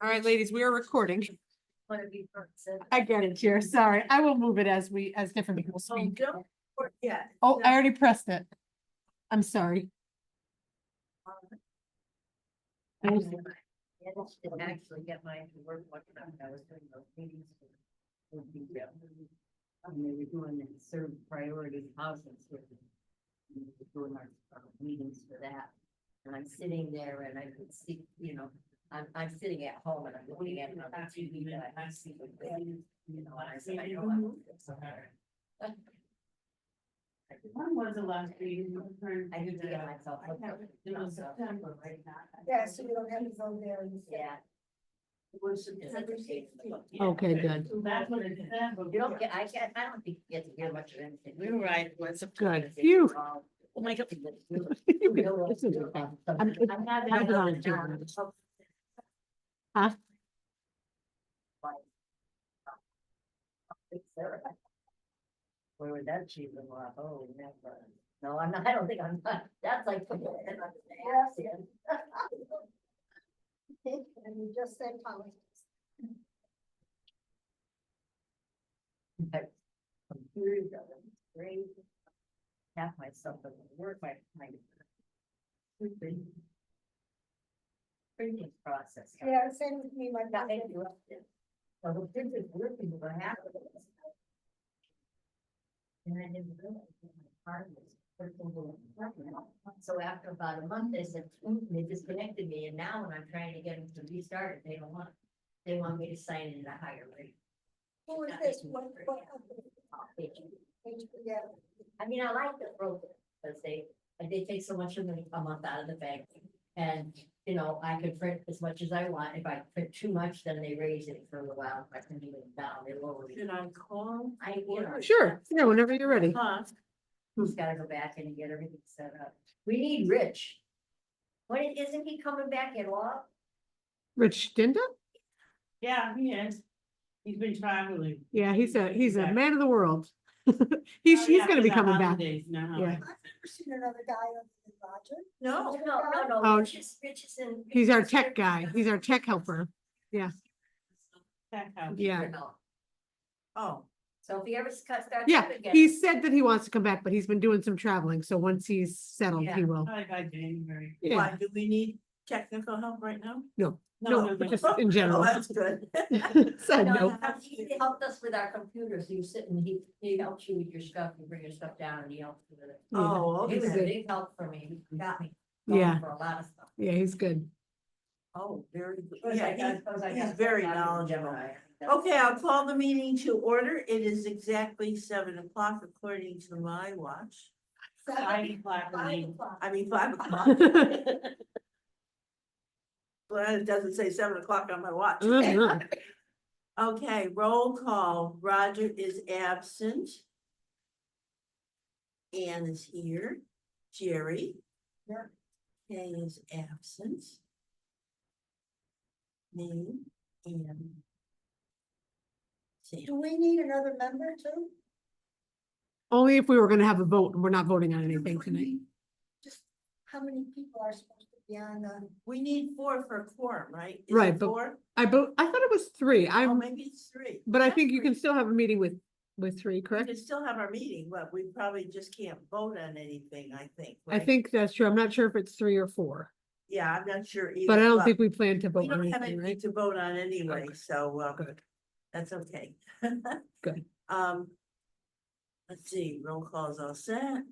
All right, ladies, we are recording. I get it, Chair. Sorry. I will move it as different people speak. Yeah. Oh, I already pressed it. I'm sorry. I didn't actually get mine to work one time. I was doing those meetings. With the, and they were doing the certain priority housing. So we were doing our meetings for that. And I'm sitting there and I could see, you know, I'm sitting at home and I'm looking at my TV that I see, you know, and I said, I know I'm. When was the last meeting? I need to get myself. It was September, right? Yeah, so you don't have to go there and. Yeah. It was September 16th. Okay, good. So that's what it said. You don't get, I don't think you get to hear much of anything. We were right, it was Good. Phew. Oh my God. This is okay. I'm having. I'll be on to Huh? Where would that cheese and lot? Oh, never. No, I'm not, I don't think I'm not. That's like. putting your head under the ass in. And you just said politics. Computers are great. Half my stuff doesn't work, my. Printing process. Yeah, same with me, my Got husband. interrupted. So the printer's working, but I have. And I didn't realize that my card was working with the button. So after about a month, they said, they disconnected me, and now when I'm trying to get them to restart it, they don't want. They want me to sign in at a higher rate. Who is this? What company? Yeah, I mean, I like the program, because they take so much of a month out of the bank. And, you know, I could print as much as I want. If I print too much, then they raise it for a while. If I print it down, they lower it. Should I call? You know. Sure. Yeah, whenever you're ready. Huh? Who's gotta go back and get everything set up. We need Rich. When isn't he coming back at all? Rich Dinda? Yeah, he is. He's been traveling. Yeah, he's a Yeah. man of the world. He's gonna be coming back. Yeah. Yeah. I've never seen another guy other than Roger. No, Oh, Rich is in. He's our tech guy. He's our tech helper. That house. Yeah. Oh, So if he ever starts. Yeah, up again. he said that he wants to come back, but he's been doing some traveling. So once he's settled, he Yeah. will. probably by January. Yeah, Why, do we need technical help right now? no, but just in general. Oh, that's good. Side No, note. he helped us with our computers. He was sitting, he helped you with your stuff, you bring your stuff down and he helped you with it. Oh, He was a okay. big help for me. He got me. Yeah. going For a lot of stuff. Yeah, he's good. Oh, very good. Suppose I Yeah, got- suppose I he's got very stuff out of knowledgeable. Gemini. That's- Okay, I'll call the meeting to order. It is exactly 7 o'clock according to my watch. 5 o'clock. 5 o'clock. I mean, 5 o'clock. Well, it doesn't say 7 o'clock on my watch. Mhm. Okay, roll call. Roger is absent. Ann is here. Jerry. Yeah. Kay is absent. Me and. Sam. Do we need another member too? Only if we were gonna have a vote, and we're not voting on anything tonight. Just how many people are supposed to be on the? We need 4 for a quorum, right? Is it Right, but 4? I thought it was 3. Oh, maybe it's 3. But I think you can still have a meeting with 3, We correct? can still have our meeting, but we probably just can't vote on anything, I think. I right? think that's true. I'm not sure if it's 3 or 4, Yeah, I'm not sure either. but I don't think we plan to We vote on don't have anything, anything right? to vote on anyway, Okay. so, Good. that's okay. Good. Let's see, roll calls all set.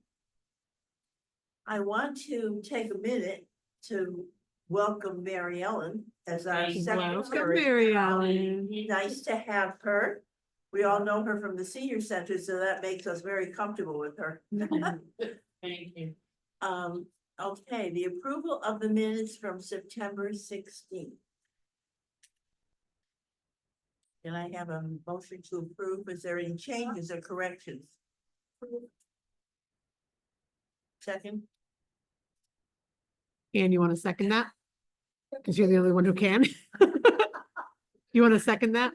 I want to take a minute to welcome Mary Ellen as our Thank you. Welcome, secretary. Mary Ellen. Nice to have her. We all know her from the senior center, so that makes us very comfortable with her. Thank you. Okay, the approval of the minutes from September 16th. Can I have a motion to approve? Is there any changes or corrections? Second, And you want to second that? Because you're the only one who can. You want to second that?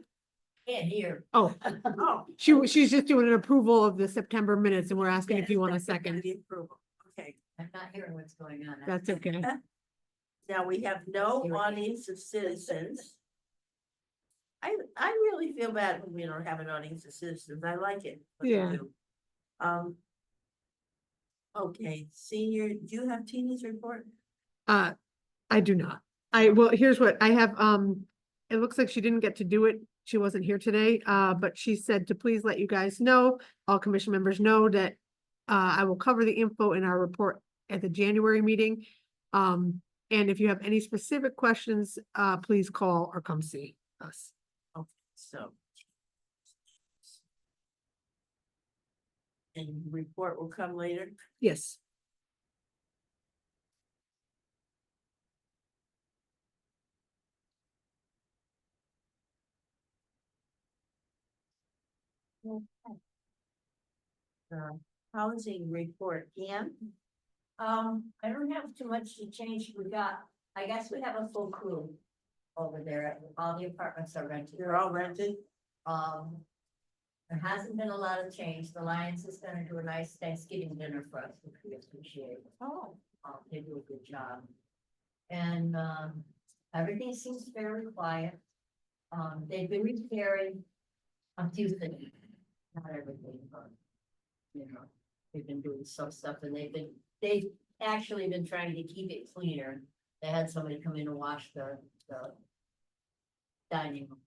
Can't hear. Oh, oh. she's just doing an approval of the September minutes and we're asking if you want a second. The approval, okay. I'm not hearing what's going on. That's okay. Is Now, we have no audience of citizens. I really feel bad when we don't have an audience of citizens. I like it. when we Yeah. do. Okay, senior, do you have Tina's report? I do not. Well, here's what I have, it looks like she didn't get to do it. She wasn't here today, but she said to please let you guys know, all commission members know that I will cover the info in our report at the January meeting. And if you have any specific questions, please call or come see us. Okay, so. And report will come later. Yes. Housing report, Ian? I don't have too much to change. I guess we have a full crew over there. All the apartments are rented. They're all rented? There hasn't been a lot of change. The Lions is gonna do a nice Thanksgiving dinner for us, which we appreciate. Oh. They do a good job. And, everything seems fairly quiet. They've been repairing a few things, not everything, but, you know, they've been doing some stuff and they've actually been trying to keep it cleaner. They had somebody come in and wash the dining room.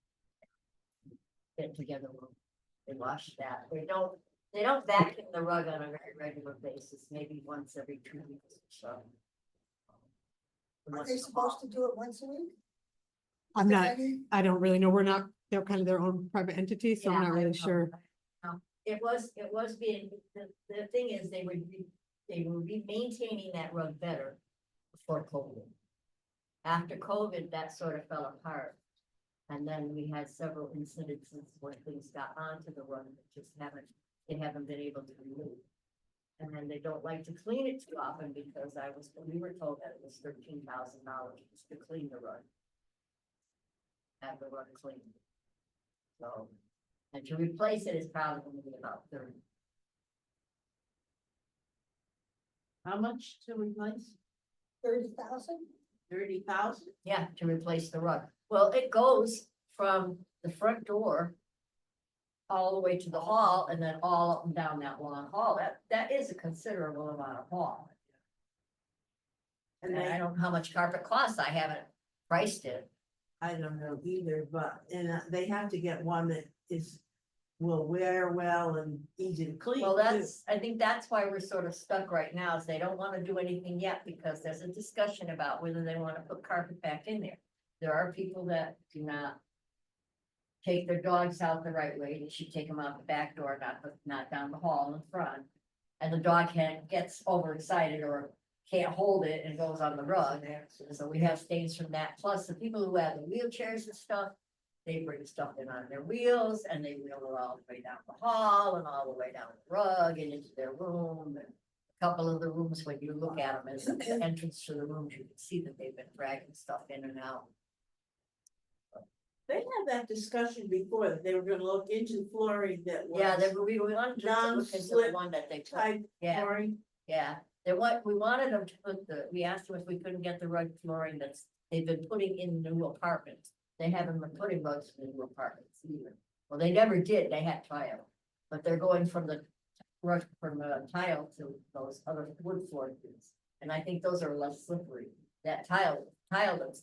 Get together room. They wash that. They don't vacuum the rug on a very regular basis, maybe once every 2 weeks or so. Are Once they in a supposed while. to do it once a week? I'm not, Any- I don't really know. We're not, they're kind of their own private entity, so I'm Yeah, not I really don't know. sure. It was being, the thing is, they would be maintaining that rug better before COVID. After COVID, that sort of fell apart. And then we had several incidences where things got onto the rug that just they haven't been able to remove. And then they don't like to clean it too often because we were told that it was $13,000 just to clean the rug. Have the rug cleaned. So, and to replace it is probably gonna be about 30. How much to replace? 30,000? 30,000? Yeah, to replace the rug. Well, it goes from the front door all the way to the hall and then all up and down that long hall. That is a considerable amount of hall. And And I they, don't know how much carpet costs. I haven't priced it. I don't know either, but, they have to get one that will wear well and easy to clean. Well, too. I think that's why we're sort of stuck right now, is they don't want to do anything yet because there's a discussion about whether they want to put carpet back in there. There are people that do not take their dogs out the right way. They should take them out the back door, not down the hall in front. And the dog gets overexcited or can't hold it and goes on the rug. So we have stains from that. Plus the people who have the wheelchairs and stuff, they bring stuff in on their wheels and they wheel it all the way down the hall and all the way down the rug and into their room. And a couple of the rooms, when you look at them as the entrance to the rooms, you can see that they've been dragging stuff in and out. They had that discussion before, that they were gonna look into flooring that was. Yeah, we wanted to look into the Non-slip one that they put. Type Yeah, flooring. yeah. We wanted them to put we asked them if we couldn't get the rug flooring they've been putting in new apartments. They haven't been putting rugs in new apartments either. Well, they never did. They had tile. But they're going from the rug, from the tile to those other wood flooring things. And I think those are less slippery. That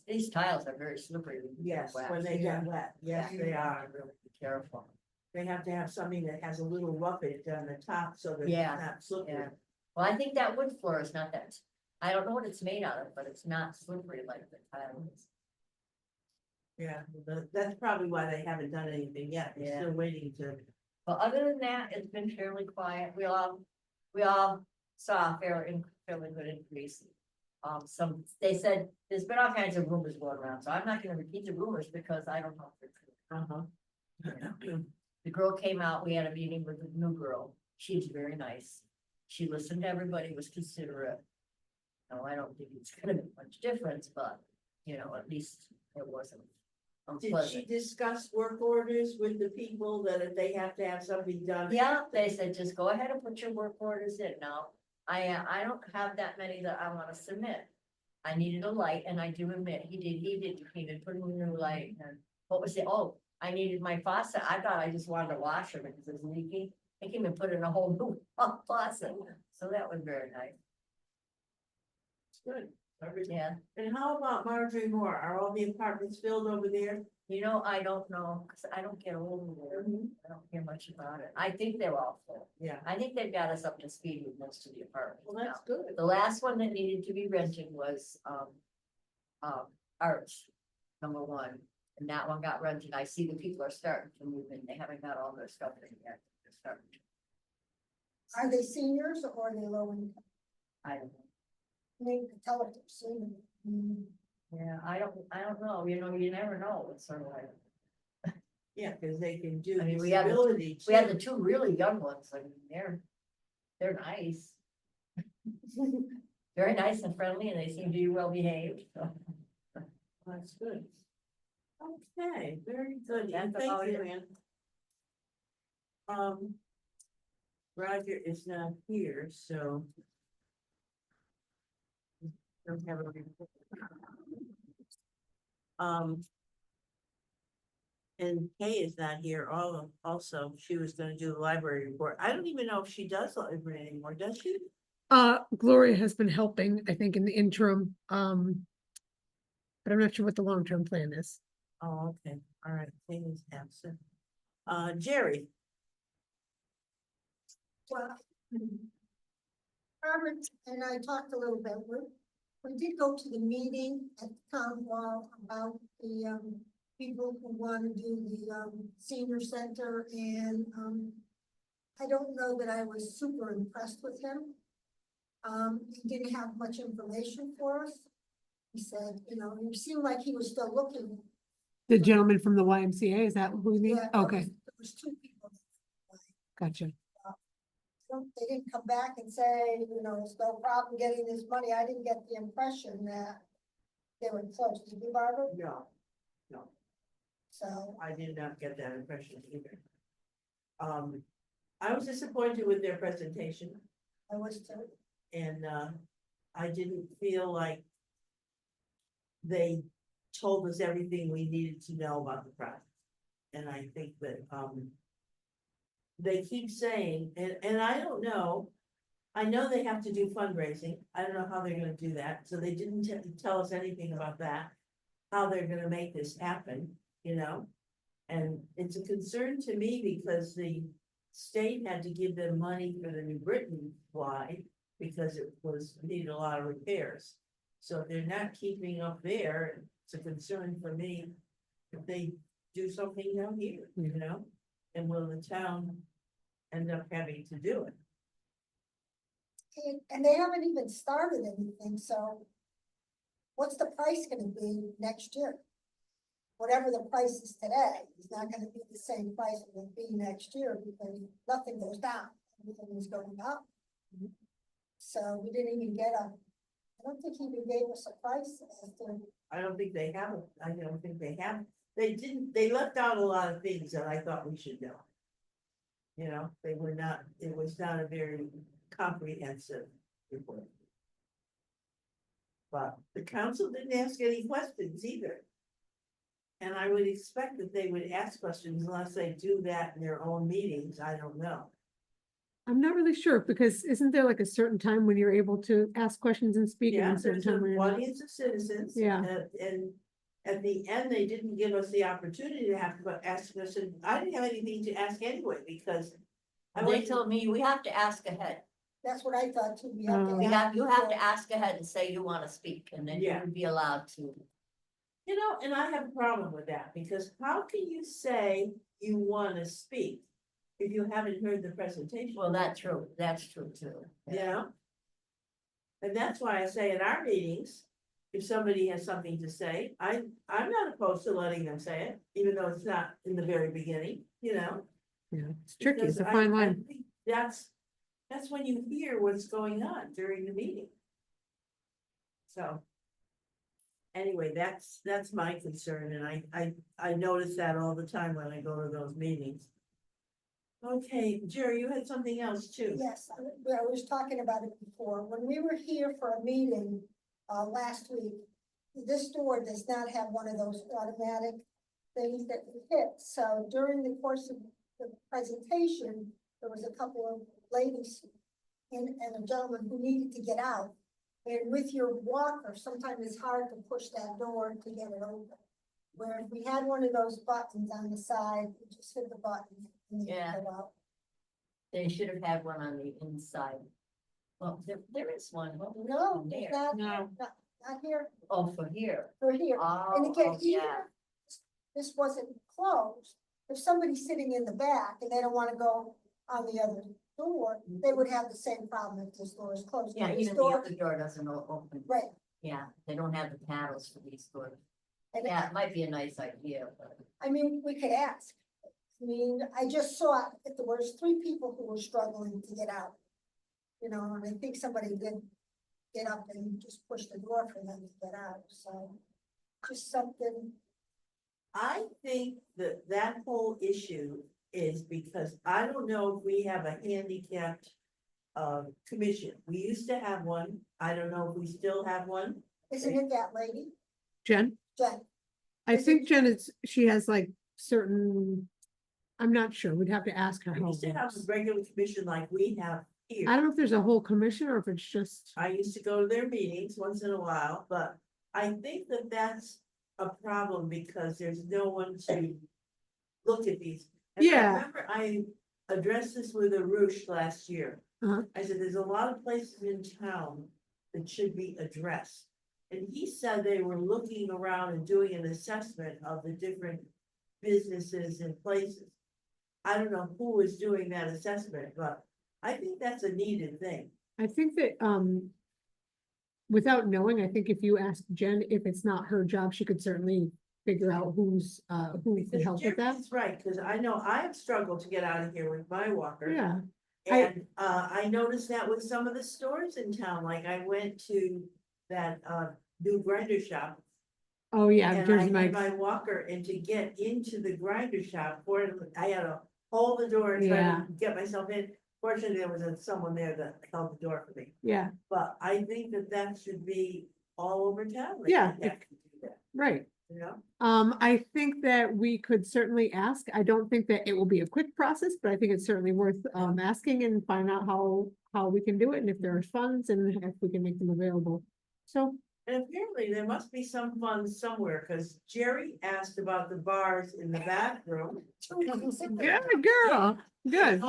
these tiles are very slippery. Yes, Wax. when they get wet, yes, Yeah. they are. Really be careful. They have to have something that has a little roughage on the top so that it's Yeah, not slippery. Yeah. Well, I think that wood floor is not that, I don't know what it's made out of, but it's not slippery like the tile is. Yeah, that's probably why they haven't done anything yet. They're Yeah. still waiting to. But other than that, it's been fairly quiet. We all saw a fairly good increase. They said, there's been all kinds of rumors going around, so I'm not gonna repeat the rumors because I don't know if they're true. The girl came out, we had a meeting with a new girl. She's very nice. She listened to everybody, was considerate. No, I don't think it's gonna make much difference, but, at least it wasn't Did she unpleasant. discuss work orders with the people that if they have to have something done? Yeah, they said, just go ahead and put your work orders in now. I don't have that many that I wanna submit. I needed a light, and I do admit, he did even put in a new light, and what was it, oh, I needed my faucet, I thought I just wanted a washer because it was leaking. I came and put in a whole new faucet, so that was very nice, Good. yeah. And how about Marjorie Moore? Are all the apartments filled over there? You know, I don't know, cause I don't get over there, I don't hear much about it, I think they're all full. Yeah. I think they've got us up to speed with most of the apartments Well, now. that's good. The last one that needed to be rented was, Arts, #1, and that one got rented, I see the people are starting to move in, they haven't got all their stuff in yet, they're starting to. Are they seniors or are they low income? I don't know, Maybe tell if they're senior. yeah, I don't know, you never know, it's sort of like, Yeah, because they can do I mean, we had the- disability. we had the too. 2 really young ones, I mean, they're nice. Very nice and friendly, and they seem to be well behaved, so. That's good. Okay, very good. That's And thank about you, it. Ann. Roger is not here, so. Don't have a report. And Kay is not here also, she was gonna do the library report. I don't even know if she does library anymore, does she? Gloria has been helping, I think, in the interim, but I'm not sure what the long-term plan is. Oh, okay, all right, Kay is absent. Jerry, Well, Robert and I talked a little bit, we did go to the meeting at the town hall about the, people who want to do the, senior center and, I don't know that I was super impressed with him. He didn't have much information for us. He said, you know, he seemed like he was still looking. The gentleman from the YMCA, is that who you mean? Yeah, there Okay, there was 2 people. gotcha. They didn't come back and say, you know, it's no problem getting this money. I didn't get the impression that they were close. Did you, Barbara? no, So, I did not get that impression either. I was disappointed with their presentation. I was too. And I didn't feel like they told us everything we needed to know about the project. And I think that they keep saying, and I don't know, I know they have to do fundraising. I don't know how they're gonna do that, so they didn't tell us anything about that. How they're gonna make this happen, you know? And it's a concern to me because the state had to give them money for the New Britain fly because it needed a lot of repairs. So if they're not keeping up there, it's a concern for me if they do something down here, you know? And will the town end up having to do it? And they haven't even started anything, so what's the price gonna be next year? Whatever the price is today, it's not gonna be the same price it will be next year because nothing goes down, everything is going up. So we didn't even get I don't think he even gave us a price as to, I don't think they have, they left out a lot of things that I thought we should know. You know, it was not a very comprehensive report. But the council didn't ask any questions either. And I would expect that they would ask questions unless they do that in their own meetings, I don't know. I'm not really sure, because isn't there like a certain time when you're able to ask questions and speak? and Yeah, a certain there's time when an you're not? audience of citizens. Yeah. And at the end, they didn't give us the opportunity to have to ask questions. I didn't have anything to ask anyway, because. They told me we have to ask ahead. that's what I thought too. We have to You have to before- ask ahead and say you wanna speak, and then you Yeah. would be allowed to. You know, and I have a problem with that, because how can you say you wanna speak if you haven't heard the presentation? Well, that's true too. You know? And that's why I say in our meetings, if somebody has something to say, I'm not opposed to letting them say it, even though it's not in the very beginning, you know? Yeah, it's tricky, it's a Because fine I line. think that's when you hear what's going on during the meeting. So. Anyway, that's my concern, and I notice that all the time when I go to those meetings. Okay, Jerry, you had something else too. Yes, I was talking about it before. When we were here for a meeting last week. This door does not have one of those automatic things that you hit. So during the course of the presentation, there was a couple of ladies and a gentleman who needed to get out. And with your walker, sometimes it's hard to push that door to get it open. Where if we had one of those buttons on the side, you just hit the button and you Yeah. get it out. They should have had one on the inside. Well, there is one. What was No, on it's there? not, No. not here, Oh, for here. or here. And Oh, again, oh, yeah. even if this wasn't closed, if somebody's sitting in the back and they don't wanna go on the other door, they would have the same problem if this door is closed. Yeah, This even the door- other door doesn't open. Right, Yeah, they don't have the paddles for these doors. and Yeah, it might be a nice idea, but. I mean, we could ask. I mean, I just saw if there was 3 people who were struggling to get out. You know, and I think somebody did get up and just push the door for them to get out, so just something. I think that that whole issue is because I don't know if we have a handicapped commission. We used to have one. I don't know if we still have one. Isn't it that lady? Jen, Jen, I Is it- think Jen is, she has like certain, I'm not sure, we'd have to ask her We how used it to have a works. regular commission like we have I here. don't know if there's a whole commission or if it's just, I used to go to their meetings once in a while, but I think that that's a problem because there's no one to look at these. And I Yeah. remember I addressed this with Arush last year. Uh-huh. I said, there's a lot of places in town that should be addressed. And he said they were looking around and doing an assessment of the different businesses and places. I don't know who is doing that assessment, but I think that's a needed thing. I think that, without knowing, I think if you ask Jen, if it's not her job, she could certainly figure out who could Because help with that. Jerry's right, because I know I have struggled to get out of here with my walker. Yeah, And I noticed that with some of the stores in town, like I went to that new grinder shop. oh yeah, And I Jersey had Mike's, my walker, and to get into the grinder shop, I had to hold the door and try Yeah. to get myself in. Fortunately, there was someone there that held the door for me, yeah, but I think that that should be all over town. like, Yeah, we have to do that, right. You know? I think that we could certainly ask. I don't think that it will be a quick process, but I think it's certainly worth asking and find out how we can do it and if there are funds and if we can make them available. So, And apparently there must be some funds somewhere, because Jerry asked about the bars in the bathroom. good girl, good.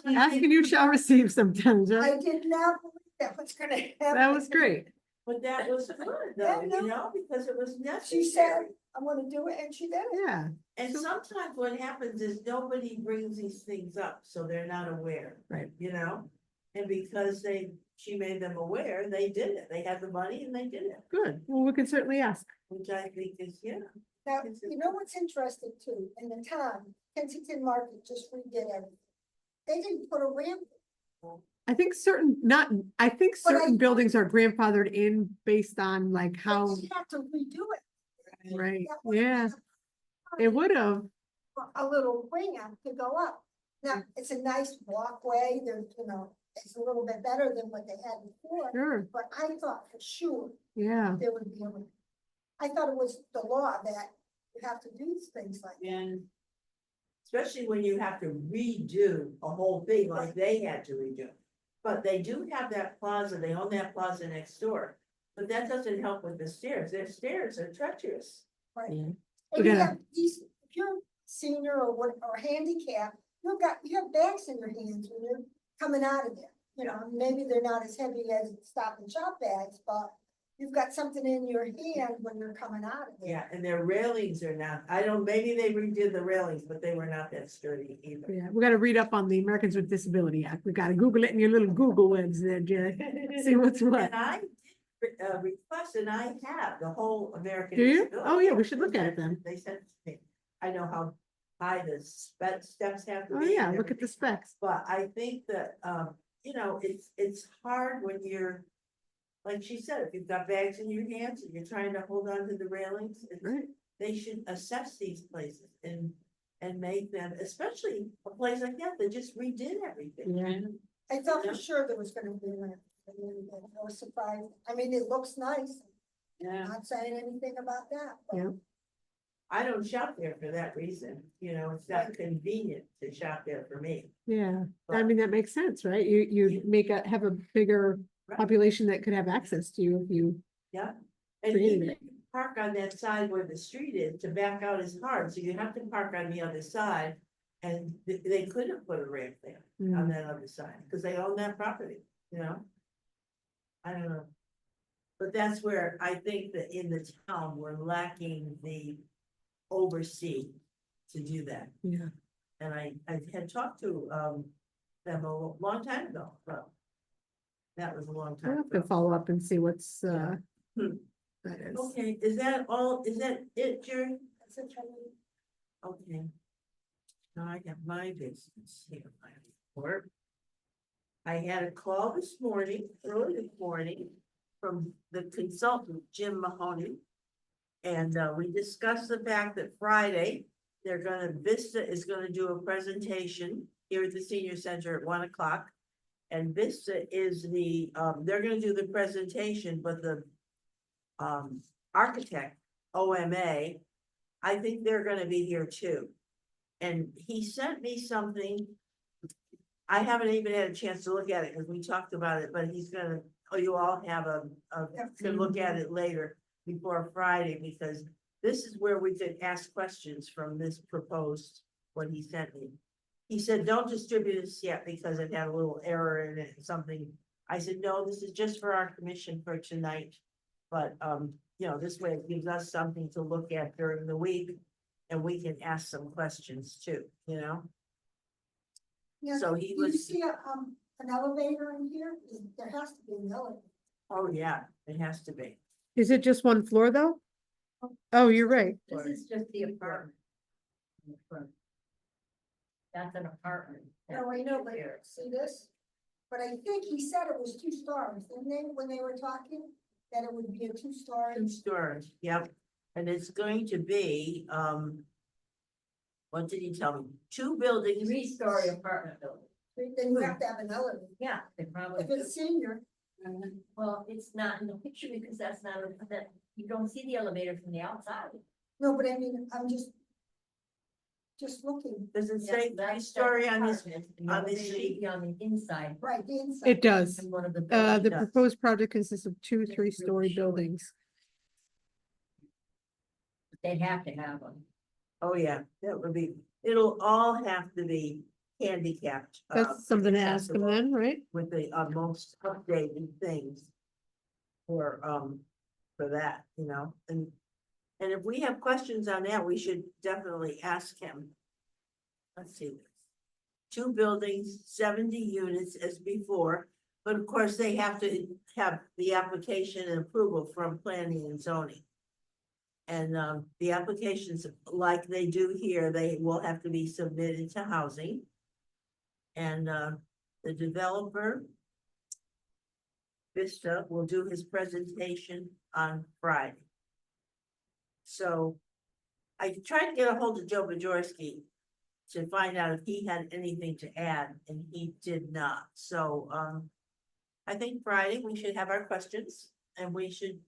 Asking you shall receive sometimes, I right? did not believe that was gonna happen. That was great. But that was good Yeah, though, no. you know, because it was She necessary. said, I'm gonna do it, and she did it. Yeah, And so- sometimes what happens is nobody brings these things up, so they're not aware. Right. You know, and because she made them aware, they did it, they had the money and they did it, good. Well, we can certainly ask. which I think is, yeah. Now, you know what's interesting too, in the town, Kensington Market just redid everything. They didn't put a ramp. I think I think But I- certain buildings are grandfathered in based on like how, They had to redo it. right, That would yeah, have it would have. A little ramp to go up. Now, it's a nice walkway, there's, you know, it's a little bit better than what they had before, Sure, but I thought for sure yeah, there would be a ramp. I thought it was the law that you have to do things like that. And especially when you have to redo a whole thing like they had to redo. But they do have that plaza, they own that plaza next door, but that doesn't help with the stairs, their stairs are treacherous. Right. Yeah. And We you gotta- have these, if you're senior or what, or handicapped, you have bags in your hands when you're coming out of there. You know, maybe they're not as heavy as Stop and Shop bags, but you've got something in your hand when you're coming out of there. Yeah, and their railings are not, I don't, maybe they redid the railings, but they were not that sturdy either. yeah. We gotta read up on the Americans with Disability Act. We gotta Google it in your little Google webs there, Jerry. See what's what. And I did request, and I have the whole American. Do you? Disability Oh, yeah, we Act. should look at it then. They sent it to me. I know how high the steps have to Oh, be. yeah, and look at everything. the specs. But I think that, you know, it's hard when you're, like she said, if you've got bags in your hands and you're trying to hold on to the railings, Right, they should assess these places and make them, especially a place like that, that just redid everything. yeah. I thought for sure there was gonna be a ramp. And I was surprised. I mean, it looks nice. Yeah. Not saying anything about that. but- Yeah. I don't shop there for that reason, you know, it's not convenient to shop there for me. Yeah, I But- mean, that makes sense, right? You have a bigger Right. population that could have access to you if you, Yeah, and Created even it. if you park on that side where the street is, to back out is hard, so you have to park on the other side. And they couldn't put a ramp there on Mm, that other side, because they own that property, you know? I don't know. But that's where I think that in the town, we're lacking the oversee to do that. yeah, And I had talked to, them a long time ago, but. That was a long I'll time have to ago. follow up and see what's, Yeah. Hmm. that is. Okay, is that all, is that it, Jerry? That's it for me. Okay. Now I have my business here, my report. I had a call this morning, early this morning, from the consultant, Jim Mahoney. And we discussed the fact that Friday, Vista is gonna do a presentation here at the senior center at 1 o'clock. And Vista is they're gonna do the presentation, but the architect, OMA, I think they're gonna be here too. And he sent me something. I haven't even had a chance to look at it, because we talked about it, but he's gonna, you all have to look at it later before Friday, because this is where we could ask questions from this proposed, what he sent me. He said, don't distribute this yet because it had a little error in it, something. I said, no, this is just for our commission for tonight. But, you know, this way it gives us something to look at during the week. And we can ask some questions too, you know? Yeah, So he do you was, see an elevator in here? There has to be an elevator. oh yeah, it has to be. Is it just one floor though? Oh, you're right. This is just the apartment. in the front. That's an apartment. No, I know, but see this? But I think he said it was 2 stories, didn't they, when they were talking? That it would be a 2-story. 2 stories, yep, and it's going to be, what did he tell me? 2 buildings. 3-story apartment building. Then you have to have an elevator. Yeah, they probably. If it's senior, Well, it's not in the picture because that's not, that, you don't see the elevator from the outside. no, but I mean, I'm just looking, Does it Yeah, say that's 3-story on this? apartment, and the on this elevator should sheet? be on the inside. right, the inside. It does. in one of the The buildings. does. proposed project consists of 2 Yeah, 3-story really short. buildings. They'd have to have them. Oh, yeah, that would be, it'll all have to be handicapped. That's something to ask them accessible then, right? With the most updated things. For that, you know, and if we have questions on that, we should definitely ask him. Let's see. 2 buildings, 70 units as before, but of course they have to have the application and approval from planning and zoning. And the applications, like they do here, they will have to be submitted to housing. And the developer, Vista, will do his presentation on Friday. So I tried to get a hold of Joe Bajorski to find out if he had anything to add, and he did not. So I think Friday we should have our questions, and we should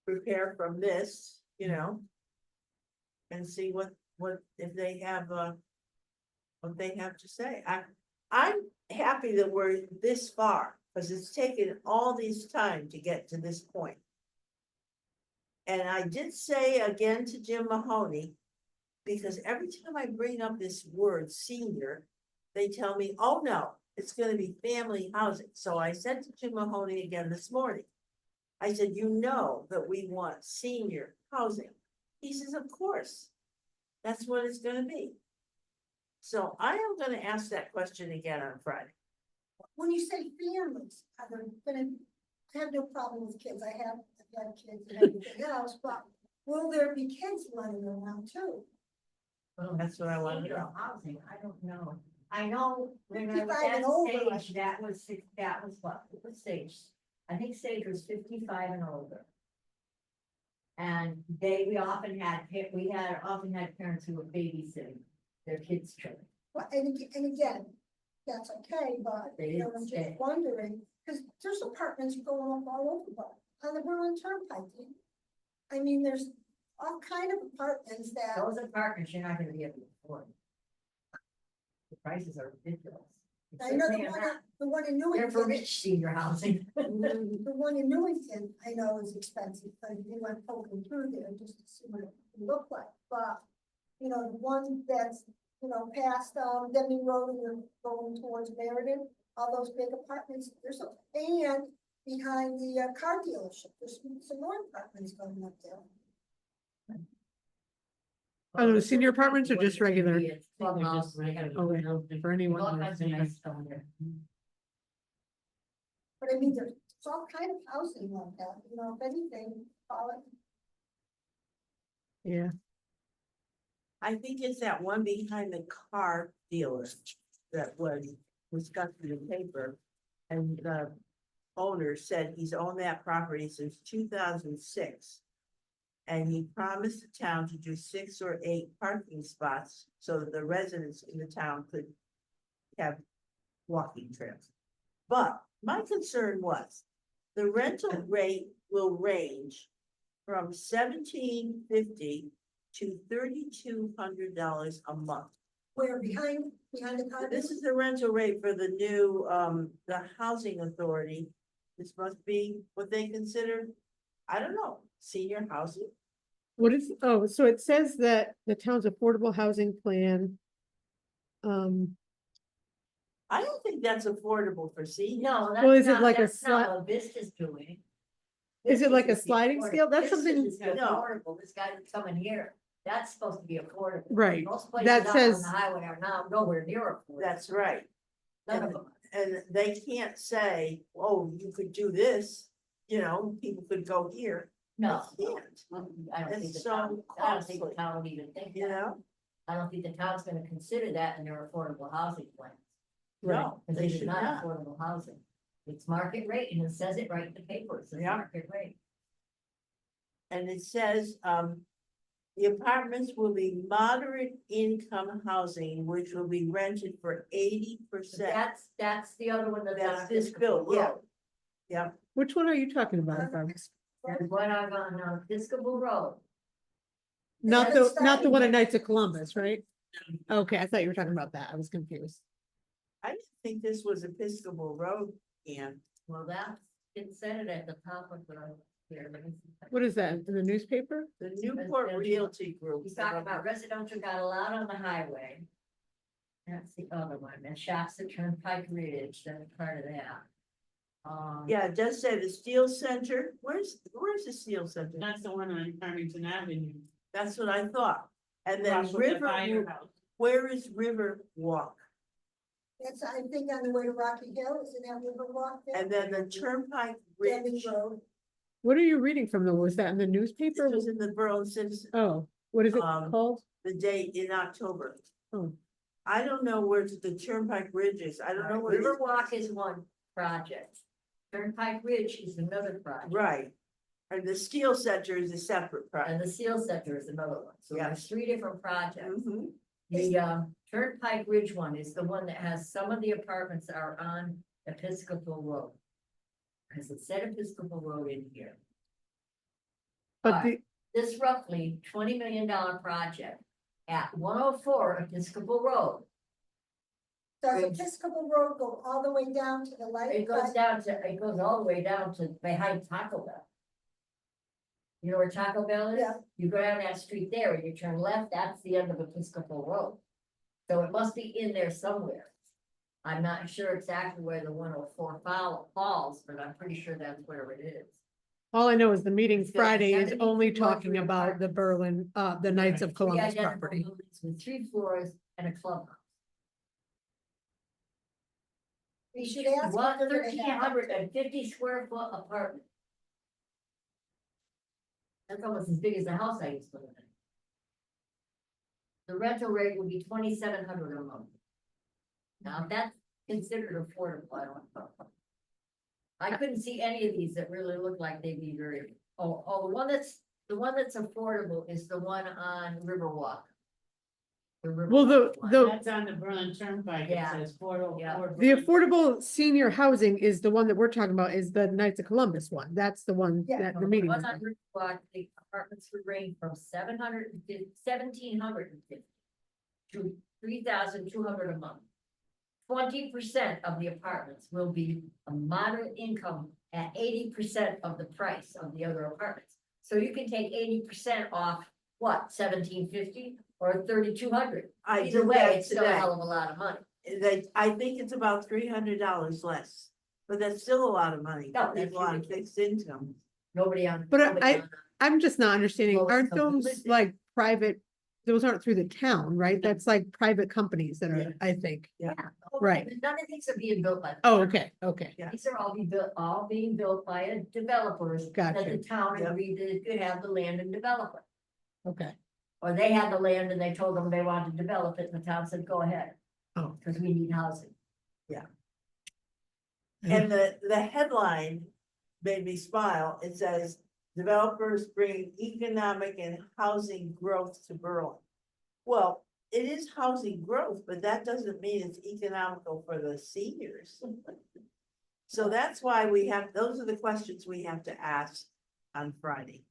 prepare from this, you know, and see what if they have what they have to say. I'm happy that we're this far, because it's taken all this time to get to this point. And I did say again to Jim Mahoney, because every time I bring up this word senior, they tell me, oh no, it's gonna be family housing. So I said to Jim Mahoney again this morning, I said, you know that we want senior housing. He says, of course, that's what it's gonna be. So I am gonna ask that question again on Friday. When you say families, are there gonna, I have no problem with kids, I've had kids and everything else, but will there be kids running around too? That's what I wanna Senior know. housing, I don't know. I know when I 55 and was older. at Sage, that was what, it was Sage. I think Sage was 55 and older. And we often had parents who were babysitting their kids' children. Well, and again, that's okay, but, They you know, I'm didn't just stay. wondering, Cause there's apartments going up all over, on the Berlin Turnpike. I mean, there's all kind of apartments that, Those apartments, you're not gonna be able to afford. The prices are ridiculous. I know They're the one in for Newington, rich senior housing. the one in Newington, I know is expensive, but you went poking through there just to see what it looked like, but. You know, the one that's, you know, past, Demi Road and you're going towards Meriden, all those big apartments, there's a, and behind the car dealership, there's some more apartments going up there. Are those senior apartments or just regular? Clubhouse, they got Okay, for anyone all who's kinds of thinking. nice stuff there. But I mean, there's all kind of housing like that, you know, if anything, call it, Yeah, I think it's that one behind the car dealer that was discussed in the paper. And the owner said he's owned that property since 2006. And he promised the town to do 6 or 8 parking spots so that the residents in the town could have walking trails. But my concern was, the rental rate will range from $1,750 to $3,200 a month. where behind the car. This is the rental rate for the new, the housing authority. This must be what they consider, I don't know, senior housing. what is, oh, so it says that the town's affordable housing plan. I don't think that's affordable for seniors. No, Well, is that's it like a that's not what Vista's doing. Is it like a Vista's the sliding affordable- scale? That's Vista's something- is the No. affordable, this guy that's coming here, that's supposed to be affordable. Right, Most places that out says- on the highway are now nowhere near affordable. That's right. None of them. And they can't say, oh, you could do this, you know, people could go here. No. They can't, I don't think It's the so town, I don't think the costly. town would even think you that. know? I don't think the town's gonna consider that in their affordable housing plan. No, Because they it is should not not. affordable housing. It's market rate and it says it right in the paper, it says Yeah. market rate. And it says, the apartments will be moderate income housing, which will be rented for 80%. That's the other one that's on That's this Episcopal bill, yeah. Road. Yeah, which one are you talking about, Barb? There's one on Episcopal Road. Not Yeah, the, not the one at starting- Knights of Columbus, right? Okay, I thought you were talking about that. I was confused. I didn't think this was Episcopal Road, Ann. Well, that's, it said it at the top of the, here, let me see. What is that, in the newspaper? The Newport Residential. Realty Group. He's talking about residential got allowed on the highway. That's the other one, and shops at Turnpike Ridge, that's part of that. Yeah, it does say the Steel Center. Where's the Steel Center? That's the one on Farmington Avenue. That's what I thought. And then across from the River, firehouse. where is River Walk? That's, I think, on the way to Rocky Hill, isn't that Riverwalk there? And then the Turnpike Demi Ridge. Road. What are you reading from though? Was that in the It newspaper? was in the Berlin Citizen, Oh, what is it Um, called? the date in October. Oh. I don't know where the Turnpike Ridge is. I don't know where. it is. Riverwalk is one project. Turnpike Ridge is another project. Right. And the Steel Center is a separate project. And the Seal Center is another one, so Yeah. there's 3 different projects. Mhm. The Turnpike Ridge one is the one that has some of the apartments are on Episcopal Road. Cause it said Episcopal Road in here. But the, This roughly $20 million project at 104 Episcopal Road. Does Roads. Episcopal Road go all the way down to the light? It goes all the way down to behind Taco Bell. You know where Taco Bell is? Yeah. You go down that street there and you turn left, that's the end of Episcopal Road. So it must be in there somewhere. I'm not sure exactly where the 104 falls, but I'm pretty sure that's where it is. all I know is the meeting It's got Friday is 72 only luxury talking about the apartments. Berlin, the Knights of Three Columbus identical property. buildings with 3 floors and a clubhouse. We should ask. if One they're gonna have- 1,350 square foot apartment. That's almost as big as the house I used to live in. The rental rate would be 2,700 a month. Now, if that's considered affordable, I don't know. I couldn't see any of these that really look like they'd be very, the one that's affordable is the one on Riverwalk. Well, the- That's on the Berlin Turnpike, it Yeah. says 404. Yeah. The affordable senior housing is the one that we're talking about, is the Knights of Columbus one. That's the one Yeah. that the meeting. was on. 100 block, the apartments would range from 1,750 to 3,200 a month. 20% of the apartments will be a moderate income at 80% of the price of the other apartments. So you can take 80% off, what, 1,750 or 3,200? I Either did way, that it's still a today. hell of a lot of money. I think it's about $300 less, but that's still a lot of money. No, that's People on ridiculous. fixed income. Nobody on. But nobody I- on- I'm just not understanding, Well, aren't it's a those limited- like private, those aren't through the town, right? That's like private companies that Yeah. are, I think. Yeah. Right. None of these are being built by. the Oh, town. okay, okay, Yeah. These are all being built by a developers. That Gotcha. the town Yep. agreed that it could have the land and develop it. okay. Or they had the land and they told them they wanted to develop it, and the town said, go ahead. Oh. Cause we need housing. And the headline made me smile. It says, developers bring economic and housing growth to Berlin. Well, it is housing growth, but that doesn't mean it's economical for the seniors. So that's why those are the questions we have to ask on Friday.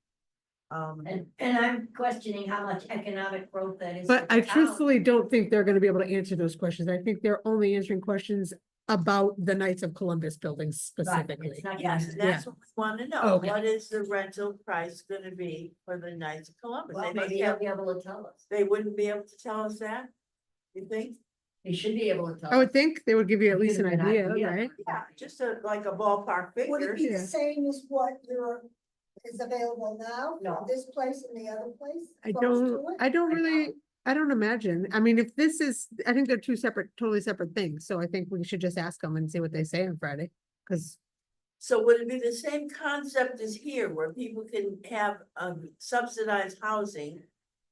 And I'm questioning how much economic growth that is. But for the I town. truthfully don't think they're gonna be able to answer those questions. I think they're only answering questions about the Knights of Columbus building Right, specifically. it's not yes, gonna- and that's what we want to know. Okay. What is the rental price gonna be for the Knights of Columbus? Well, They must maybe they'll have- be able to tell us. They wouldn't be able to tell us that? You think? They should be able to tell us. I would think they would give you at Give least you an an idea, idea. right? Yeah, just like a ballpark Would it figure. be Yeah. the same as what is available now? No. for This place and the other place? I close to don't, it? I don't I really, I don't imagine. I mean, if this is, I think they're two separate, totally separate things. So I think we should just ask them and see what they say on Friday. Cause So would it be the same concept as here, where people can have subsidized housing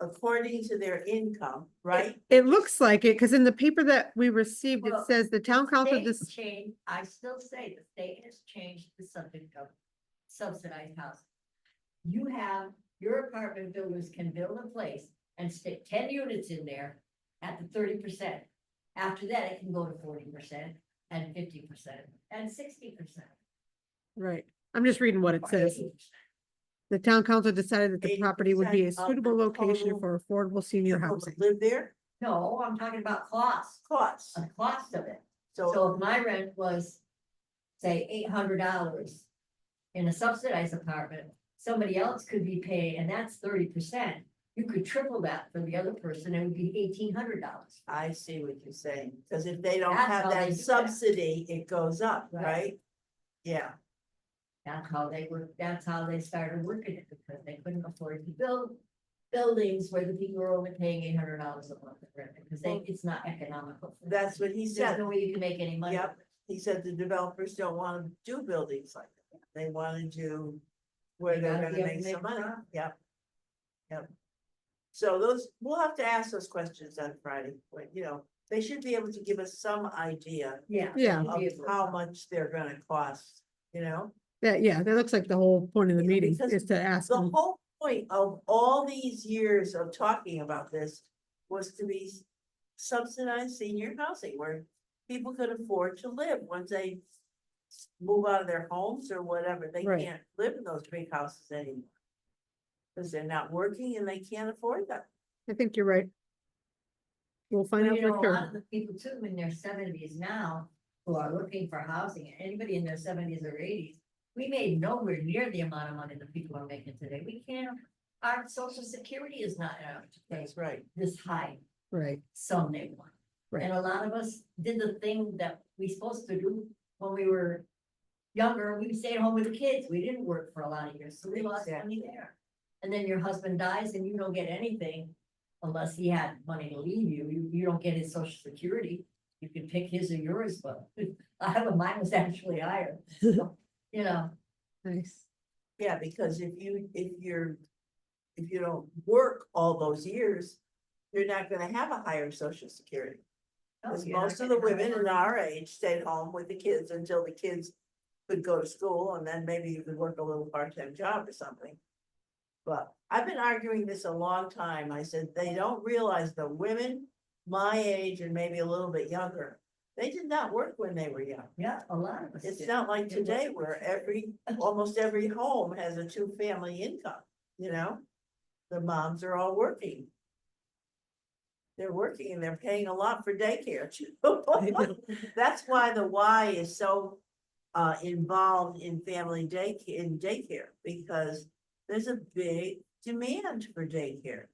according to their income, right? it looks like it, cause in the paper that we received, it Well, says the town council State this. change, I still say the state has changed the subject of subsidized housing. You have, your apartment builders can build a place and stick 10 units in there at the 30%. After that, it can go to 40% and 50% and 60%. Right, I'm just reading what it or says. 80%. The town council decided that the property would be a 80% of suitable the location total for affordable senior People housing. Live there, No, I'm talking about costs, costs. the cost of it. So So if my rent was, say, $800 in a subsidized apartment, somebody else could be paying, and that's 30%. You could triple that for the other person, it would be $1,800. I see what you're saying, because if they don't That's have how they that do that. subsidy, it goes up, Right. right? Yeah, That's how they were, that's how they started working it, because they couldn't afford to build buildings where the people were only paying $800 a month in rent, because it's not economical. for them. that's what he There's said. no way you can make any money. Yep. He said the developers don't want to do buildings like that. They want to do where They they're gotta gonna be able to make make some money. profit. Yep. Yep. So those, we'll have to ask those questions on Friday, but they should be able to give us some idea Yeah. Yeah. of how much they're gonna cost, Yeah, that looks like the whole point of the Yeah, meeting because is to ask The them. whole point of all these years of talking about this was to be subsidized senior housing where people could afford to live once they move out of their homes or whatever. They Right. can't live in those big houses anymore. Because they're not working and they can't afford them. I think you're right. We'll find Well, out you know, for a sure. lot of the people too in their 70s now who are looking for housing, anybody in their 70s or 80s, we made nowhere near the amount of money that people are making today. We can't, our social security is not enough to pay That's right. this high Right, sum they want. Right. And a lot of us did the thing that we supposed to do when we were younger. We stayed home with the kids. We didn't work for a lot of years, so we lost Exactly. money there. And then your husband dies and you don't get anything unless he had money to leave you. You don't get his social security. You can pick his or yours, but mine was actually higher. So, you know, nice. Yeah, because if you don't work all those years, you're not gonna have a higher social security. Because you're not most of the getting women higher in money. our age stayed home with the kids until the kids could go to school and then maybe you could work a little part-time job or something. But I've been arguing this a long time. I said, they don't realize the women my age and maybe a little bit younger, they did not work when they were young. Yeah, a lot of us. It's did. not like It was- today where almost every home has a two-family income, you know? The moms are all working. They're working and they're paying a lot for daycare too. That's why the Y is so involved in family daycare, because there's a big demand for daycare.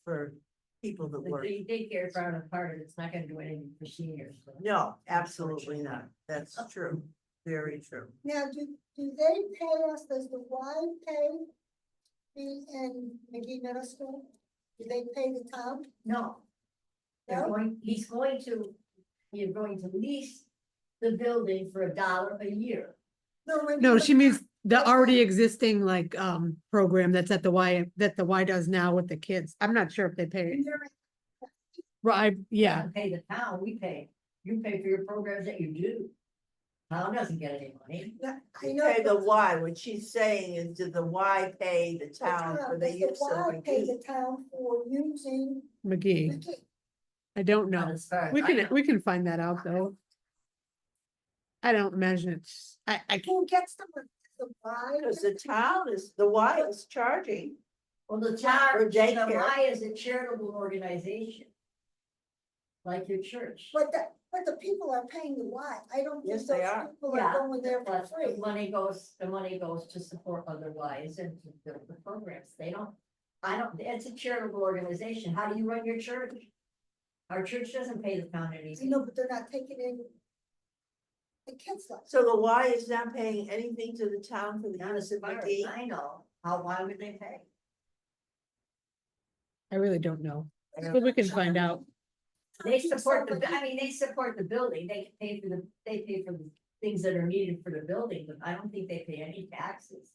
For people that The work. daycare is around a part of it's not gonna do anything for seniors. so. No, absolutely not. That's true. Very true. Now, do they pay us, does the Y pay the, and McGee Middle School? Do they pay the town? No. They're No? going, you're going to lease the building for $1 a year. No, she means the already existing like, program that's at the Y, that the Y does now with the kids. I'm not sure if they pay it. Right, yeah. Doesn't pay the town, we pay. You pay for your programs that you do. Town doesn't get any money. Yeah, I You know. pay the but Y. What she's saying is, did the Y pay the the town for the does use of Y pay McGee? the town for using McGee, McGee? I don't Not know. as far as We I can, know. we can find that out though. I don't imagine it's, I can't, Who gets the money? Does the Y? Because the Y is charging. Well, the For town, the daycare. Y is a charitable organization. Like your church. But the people are paying the Y. I don't think Yes, they those are. people Yeah, are going there for But free. the money goes to support other Ys and to build the programs. They don't, it's a charitable organization. How do you run your church? Our church doesn't pay the town I anything. know, but they're not taking in the kids like. So the Y is not paying anything to the town for the Not use as of far as McGee? I know. Why would they pay? I really don't know. I don't But we can find out. They support they support the building. They pay for the things that are needed for the building, but I don't think they pay any taxes.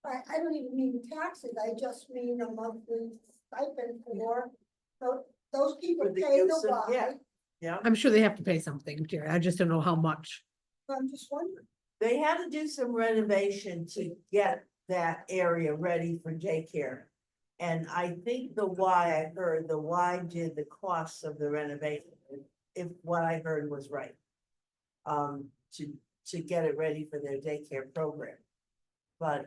I don't even mean taxes, I just mean a monthly stipend for, those people For the pay the use of- Y. yeah. Yeah, I'm sure they have to pay something, Jerry. I just don't know how much. I'm just wondering. they had to do some renovation to get that area ready for daycare. And I think the Y, I heard, the Y did the costs of the renovation, if what I heard was right. To get it ready for their daycare program. But,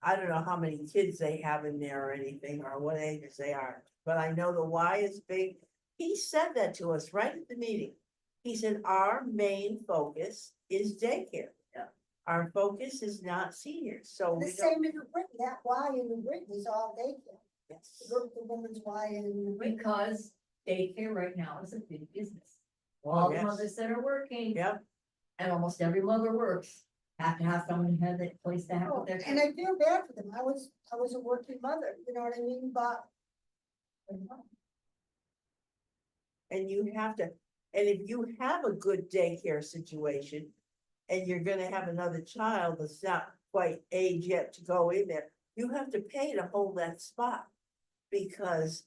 I don't know how many kids they have in there or anything, or what ages they are, but I know the Y is big. He said that to us right at the meeting. He said, our main focus is daycare. Yeah. Our focus is not seniors, so The we don't. same in the Britain, that Y in the Britain is all daycare. Yes. Look at the woman's Y in the Britain. Because daycare right now is a big business. Oh, All the yes. mothers that are working. Yep, And almost every mother works, have to have someone who has that place to have Oh, their. and I feel bad for them, I was a working mother, you know what I mean, but. and you have to, and if you have a good daycare situation. And you're gonna have another child that's not quite age yet to go in there, you have to pay to hold that spot. Because.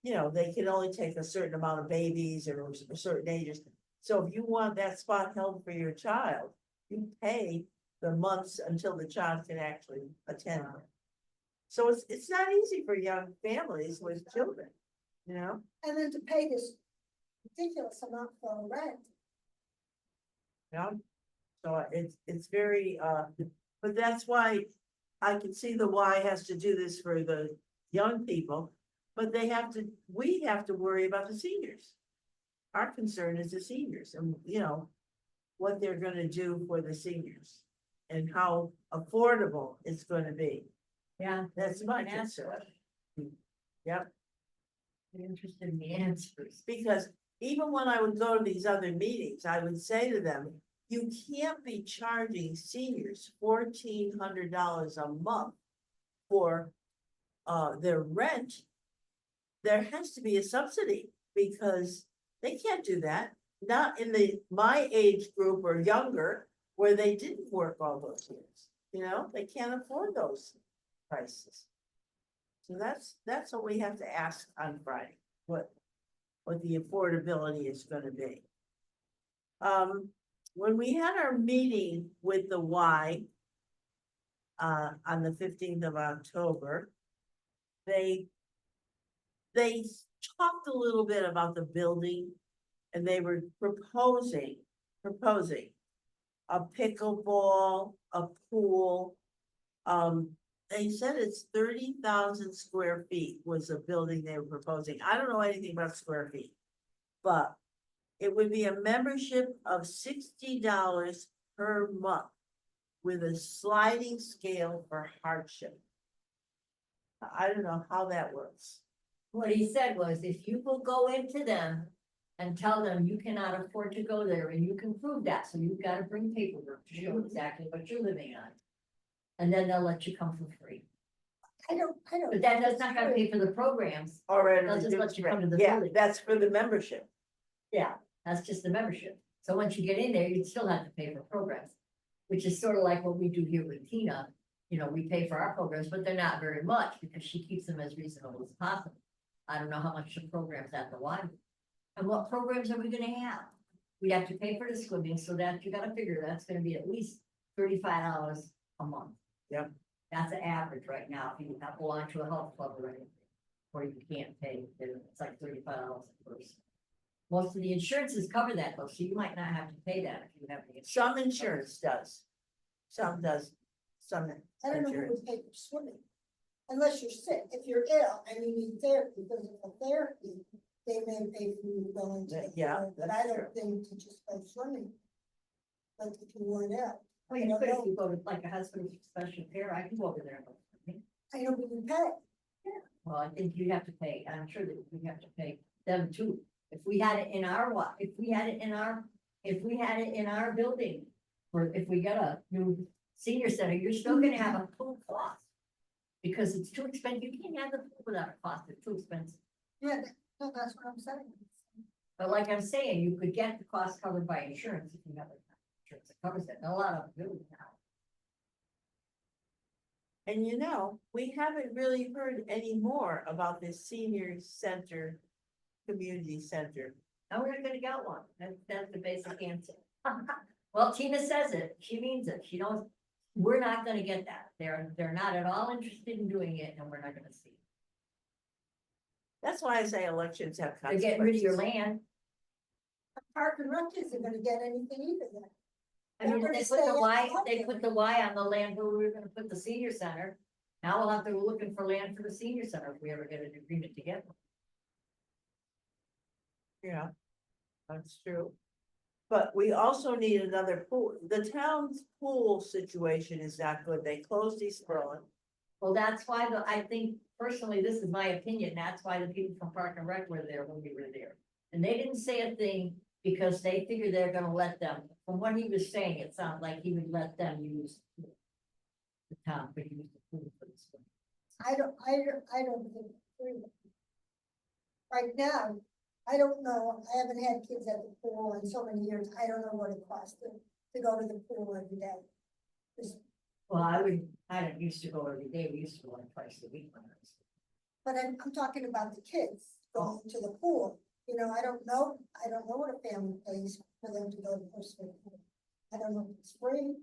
You know, they can only take a certain amount of babies or certain ages. So if you want that spot held for your child, you pay the months until the child can actually attend. So it's not easy for young families with children, you know? And then to pay this ridiculous amount for rent. Yeah, so it's very, but that's why I can see the Y has to do this for the young people. But we have to worry about the seniors. Our concern is the seniors and, you know, what they're gonna do for the seniors. And how affordable it's gonna be. Yeah. That's we my can ask concern. her. Yep, I'm interested in the answers. because even when I would go to these other meetings, I would say to them, you can't be charging seniors $1,400 a month for their rent. There has to be a subsidy because they can't do that. Not in my age group or younger, where they didn't work all those years, you know, they can't afford those prices. So that's what we have to ask on Friday, what the affordability is gonna be. When we had our meeting with the Y on the 15th of October, they talked a little bit about the building. And they were proposing a pickleball, a pool. They said it's 30,000 square feet was a building they were proposing. I don't know anything about square feet. But it would be a membership of $60 per month with a sliding scale for hardship. I don't know how that works. What he said was, if you will go into them and tell them you cannot afford to go there, and you can prove that, so you've gotta bring paperwork to show exactly what you're living on. And then they'll let you come for free, I don't. but that does not gotta pay for the programs, Already. They'll just let you come to the Yeah, building. that's for the membership. yeah, that's just the membership. So once you get in there, you'd still have to pay for programs. Which is sort of like what we do here with Tina, you know, we pay for our programs, but they're not very much, because she keeps them as reasonable as possible. I don't know how much the programs at the Y. And what programs are we gonna have? We have to pay for the swimming, so that you gotta figure that's gonna be at least $35 a month. Yep. That's the average right now, if you have belong to a health club or anything, or you can't pay, then it's like $35 a person. Most of the insurances cover that though, so you might not have to pay that if you have the. Some insurance does. Some does, some I don't know who insurance. would pay for swimming. Unless you're sick, if you're ill and you need therapy, because of therapy, they may pay for you going to. the Yeah, pool, But that's I true. don't think to just go swimming. Like if you weren't ill, Well, you could, if you go to like a hospital for special care, I can go over there and go swimming. I know we can pay. Well, I think you have to pay, I'm sure that we have to pay them too. If we had it in our if we had it in our building, or if we got a new senior center, you're still gonna have a pool cost. Because it's too expensive, you can't have the pool without a cost, it's too expensive. Yeah, no, that's what I'm saying. But like I'm saying, you could get the cost covered by insurance if you have insurance that covers it, and a lot of them do now. And you know, we haven't really heard any more about this senior center, community center. Now we're gonna get one, that's the basic answer. Well, Tina says it, she means it, she knows, we're not gonna get that, they're not at all interested in doing it, and we're not gonna see. That's why I say elections have They're getting rid of your consequences. land, Park and Rec isn't gonna get anything either then. I mean, They're they gonna put the stay Y, at they home. put the Y on the land where we were gonna put the senior center. Now we'll have to go looking for land for the senior center if we ever get an agreement together. Yeah, that's true. But we also need another pool. The town's pool situation is not good. They closed East Berlin. Well, that's why I think personally, this is my opinion, that's why the people from Park and Rec were there when we were there. And they didn't say a thing because they figured they're gonna let them, from what he was saying, it sounded like he would let them use the town, but use the pool for this one. I don't think. Right now, I don't know, I haven't had kids at the pool in so many years, I don't know what it costs to go to the pool every day. Well, I don't used to go every day, we used to go like twice a week when I was. But I'm talking about the kids going to the pool, you know, I don't know what a family pays for them to go to the swimming pool. I don't know if it's free,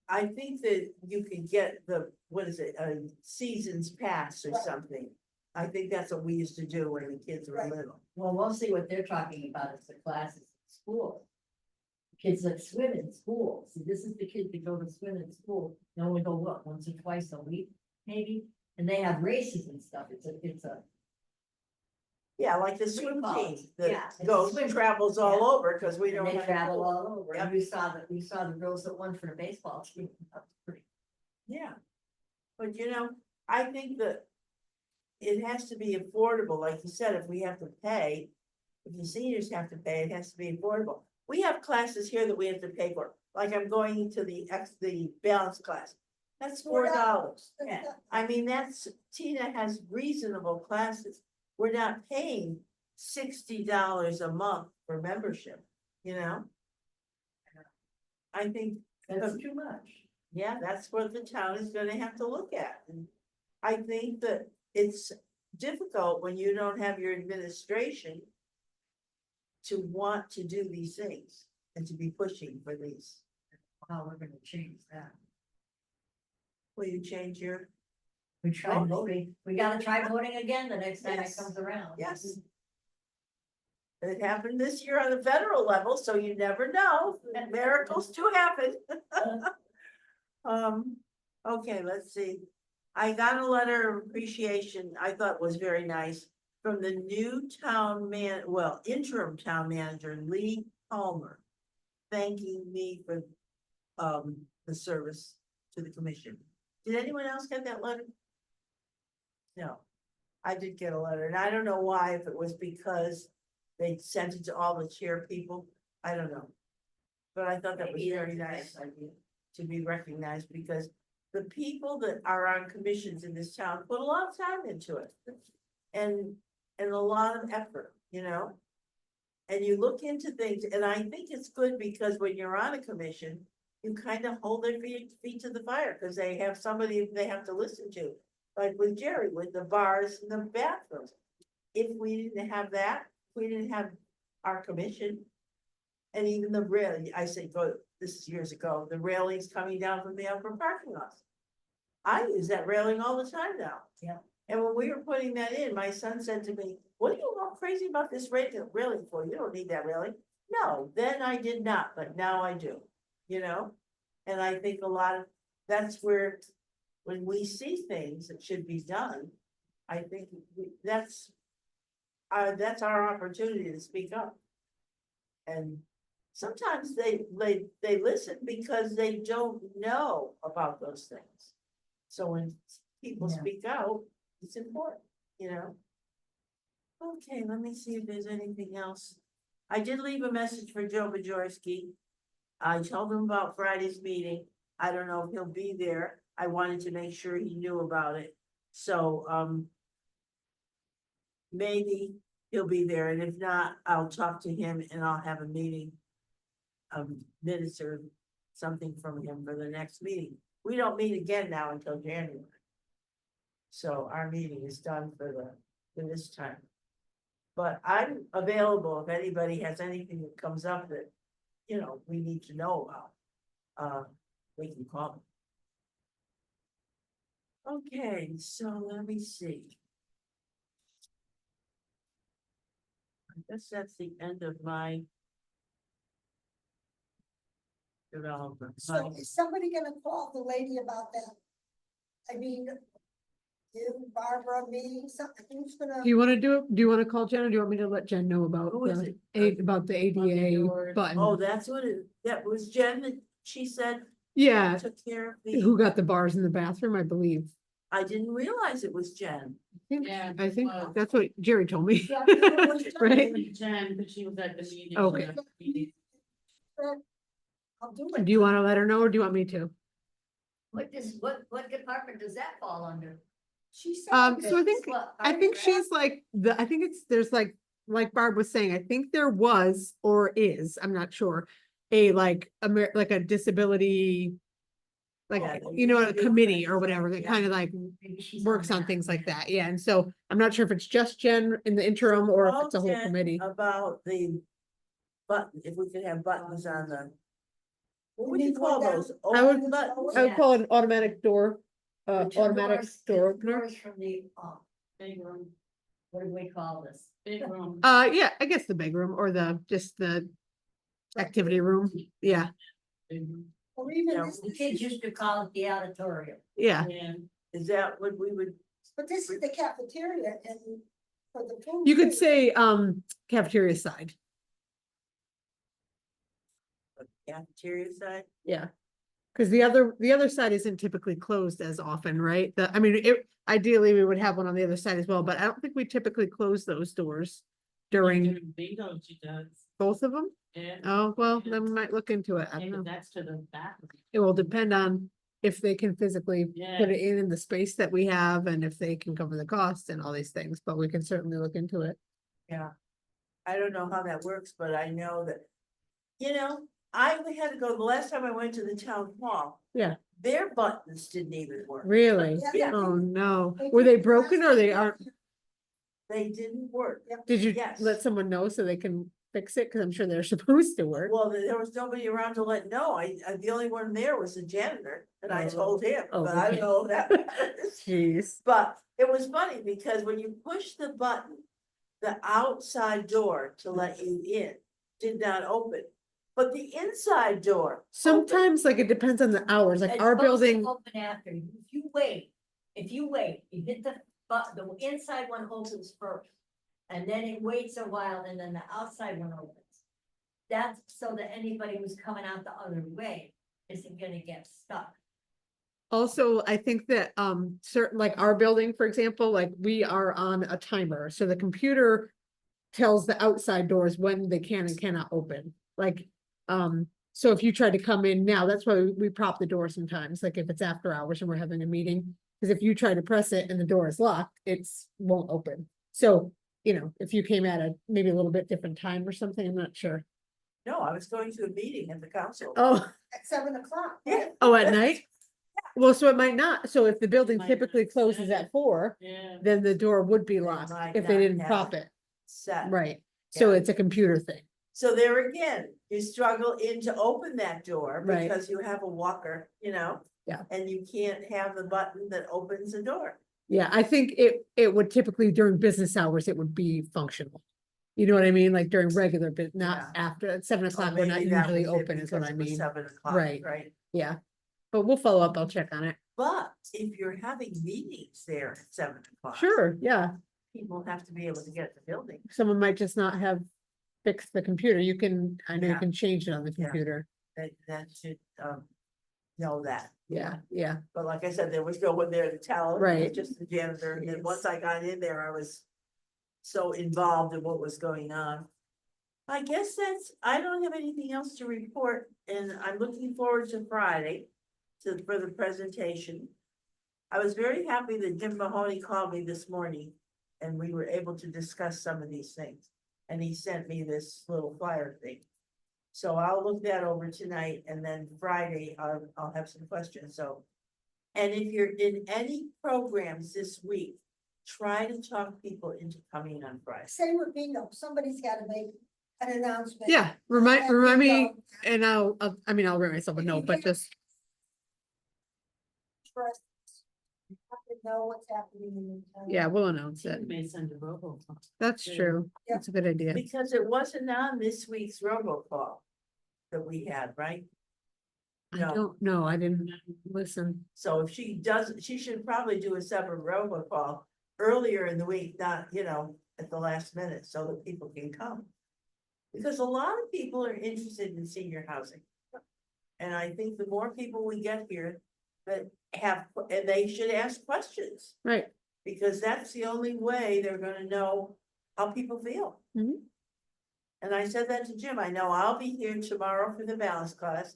I think that you can get the, what is it, a season's pass or Right. something. I think that's what we used to do when the kids were Right. little. Well, mostly what they're talking about is the classes in school. Kids that swim in school, see, this is the kids that go to swim in school, they only go, what, once or twice a week, maybe? And they have races and stuff, it's a, Yeah, like the swim Football. team Yeah, that it's a goes, swim- travels all yeah. over, cause we and don't they have. a travel pool. all over, and Yep. we saw the girls that won for the baseball team. That's pretty. Yeah. But you know, I think that it has to be affordable, like you said, if we have to pay, if the seniors have to pay, it has to be affordable. We have classes here that we have to pay for, like I'm going to the balance class. That's $4. That's Yeah. not- I mean, Tina has reasonable classes. We're not paying $60 a month for membership, you know? I think, That's too much. yeah, that's what the town is gonna have to look at. And I think that it's difficult when you don't have your administration to want to do these things and to be pushing for these. How we're gonna change that. Will you change your, We tried voting, we gotta try voting again the next time it Yes. comes around. yes, It happened this year on the federal level, so you never know, miracles do happen. Okay, let's see. I got a letter of appreciation I thought was very nice from the new interim town manager, Lee Palmer. Thanking me for, the service to the commission. Did anyone else get that letter? No, I did get a letter, and I don't know why, if it was because they sent it to all the chair people, I don't know. But I thought that was Maybe very that's nice idea to be recognized, because the people that are on commissions in this town put a lot of time into it. And a lot of effort, you know? And you look into things, and I think it's good because when you're on a commission, you kind of hold their feet to the fire, because they have somebody they have to listen to. Like with Jerry, with the bars and the bathrooms. If we didn't have that, we didn't have our commission. And even the railing, I say, this is years ago, the railings coming down from the upper parking lots. I use that railing all the time now. Yeah. And when we were putting that in, my son said to me, what are you all crazy about this railing for? You don't need that railing. No, then I did not, but now I do, you know? And I think that's where, when we see things that should be done, I think that's our opportunity to speak up. And sometimes they listen because they don't know about those things. So when people Yeah. speak out, it's important, you know? Okay, let me see if there's anything else. I did leave a message for Joe Bajorski. I told him about Friday's meeting. I don't know if he'll be there. I wanted to make sure he knew about it. So, maybe he'll be there, and if not, I'll talk to him and I'll have a meeting. Minutes or something from him for the next meeting. We don't meet again now until January. So our meeting is done for this time. But I'm available if anybody has anything that comes up that, you know, we need to know about. We can call them. Okay, so let me see. I guess that's the end of my development. So is somebody gonna call the lady about that? I mean, you, Barbara, me, something, who's gonna? Do you wanna do it? Do you wanna call Jen or do you want me to let Jen know about Who is the, it? about the ADA doors. button? Oh, that's what that was Jen that she said Yeah, took care of who the, got the bars in the bathroom, I believe. I didn't realize it was Jen. Yeah, I think well- that's what Jerry told me. Yeah, it was Jen. Right? Jen, but she was at the meeting. Okay. I'll do it. Do you wanna let her know or do you want me to? What department does that fall under? She said. So I think, What, I think she's like, I think there's like Barb was saying, I think there was or is, I'm not sure. A like a disability, like, Yeah, you know, a disability committee or thing, whatever that yeah. kind of like Maybe she's works on that, things like yeah. that, yeah, and so I'm not sure if it's just Jen in the interim or if it's a whole Call Jen committee. About the button, if we could have buttons on the. What would You you mean call one down- those? I would- Open buttons? I would call it an automatic door, The two automatic doors- door the opener. doors from the, Big room, what do we call this? big room. Yeah, I guess the big room or just the activity room, yeah, Big room. Or even Yeah. this, The kids used to call it the auditorium. yeah. Yeah. Is that what we would, but this is the cafeteria and for the food. You could too. say, cafeteria side, cafeteria side? yeah. Cause the other side isn't typically closed as often, right? I mean, ideally, we would have one on the other side as well, but I don't think we typically close those doors during Bingo, she does, both of them. yeah. Oh, well, then we might look into it. I Yeah, don't 'cause know. that's to the bathroom. It will depend on if they can physically put Yeah. it in the space that we have and if they can cover the cost and all these things, but we can certainly look into it. Yeah. I don't know how that works, but I know that, you know, I had to go, the last time I went to the town hall. Yeah. Their buttons didn't even work. Really? Yeah. Oh, no. They Were they did broken last or they time. aren't? They didn't work. Did you Yes. let someone know so they can fix it? Cause I'm sure they're supposed to work. Well, there was nobody around to let know. The only one there was the janitor, and I told him, Oh, but I okay. don't know if that matters. Jeez. But it was funny because when you push the button, the outside door to let you in did not open. But the inside door. opened. Sometimes like it depends on the hours, like It's our supposed to building, Open after, if you wait, you hit the inside one opens first. And then it waits a while and then the outside one opens. That's so that anybody who's coming out the other way isn't gonna get stuck. also, I think that certain, like our building, for example, like we are on a timer, so the computer tells the outside doors when they can and cannot open, like, so if you try to come in now, that's why we prop the door sometimes, like if it's after hours and we're having a meeting. Cause if you try to press it and the door is locked, won't open. So, you know, if you came at a maybe a little bit different time or something, I'm not sure. No, I was going to a meeting at the council. Oh, At 7 o'clock. Yeah. oh, at night? Well, so it might not, so if the building might typically not closes set at 4, Yeah. then the door would be locked might if they not didn't have prop it, Set. right? So Yeah. it's a computer thing, So there again, you struggle in to open that door Right. because you have a walker, you know? Yeah. And you can't have the button that opens the door. yeah, I think it would typically during business hours, it would be functional. You know what I mean, like during regular, but not Yeah. after, at 7 Or o'clock, we're not maybe that usually was it open is what because I it was mean, 7 o'clock, Right. right? yeah. But we'll follow up, I'll check on it, But if you're having meetings there at 7 o'clock. sure, yeah, People have to be able to get the building. someone might just not have fixed the computer, I know you Yeah. can change it on the Yeah. computer, That should, know that. yeah, yeah, But like I said, there was no one there to tell. It was Right. just the janitor, and then once I got in there, I was so involved in what was going on. I guess I don't have anything else to report, and I'm looking forward to Friday for the presentation. I was very happy that Jim Mahoney called me this morning, and we were able to discuss some of these things. And he sent me this little flyer thing. So I'll look that over tonight, and then Friday, I'll have some questions, so. And if you're in any programs this week, try to talk people into coming on Friday. Same with bingo, somebody's gotta make an announcement. yeah, at remind me, bingo. and I'll write myself a note, but just, Trust. You have to know what's happening in the town. yeah, we'll announce it, You may send a robo. that's Yeah. true, Yeah. that's a good idea. Because it wasn't on this week's robocall that we had, right? I No. don't know, I didn't listen, So if she does, she should probably do a separate robocall earlier in the week, not, at the last minute, so that people can come. Because a lot of people are interested in senior housing. And I think the more people we get here that and they should ask questions, right, because that's the only way they're gonna know how people feel. Mhm. And I said that to Jim, I know I'll be here tomorrow for the balance class,